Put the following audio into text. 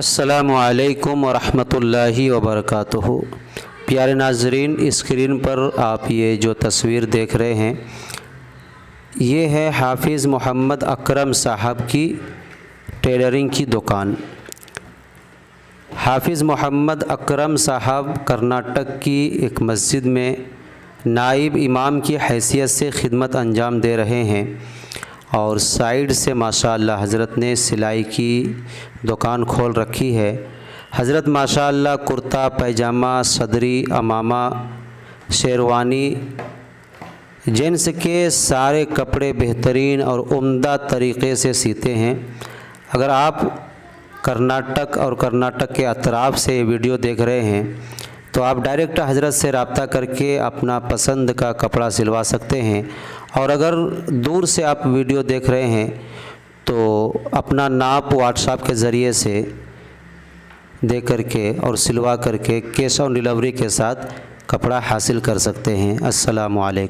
अस्सलामु अलैकुम वरहमतुल्लाहि वबरकातुहू। प्यारे नाज़रीन, स्क्रीन पर आप ये जो तस्वीर देख रहे हैं ये है हाफिज़ मोहम्मद अकरम साहब की टेलरिंग की दुकान। हाफिज़ मोहम्मद अकरम साहब कर्नाटक की एक मस्जिद में नाइब इमाम की हैसियत से खिदमत अंजाम दे रहे हैं और साइड से माशाअल्लाह हज़रत ने सिलाई की दुकान खोल रखी है। हज़रत माशाअल्लाह कुर्ता पैजामा, सदरी, अमामा, शेरवानी, जेंट्स के सारे कपड़े बेहतरीन और उम्दा तरीक़े से सीते हैं। अगर आप कर्नाटक और कर्नाटक के अतराफ़ से ये वीडियो देख रहे हैं तो आप डायरेक्ट हज़रत से रब्ता करके अपना पसंद का कपड़ा सिलवा सकते हैं। और अगर दूर से आप वीडियो देख रहे हैं तो अपना नाप व्हाट्सएप के ज़रिए से दे करके और सिलवा करके कैश ऑन डिलीवरी के साथ कपड़ा हासिल कर सकते हैं। अस्सलामु अलैकुम।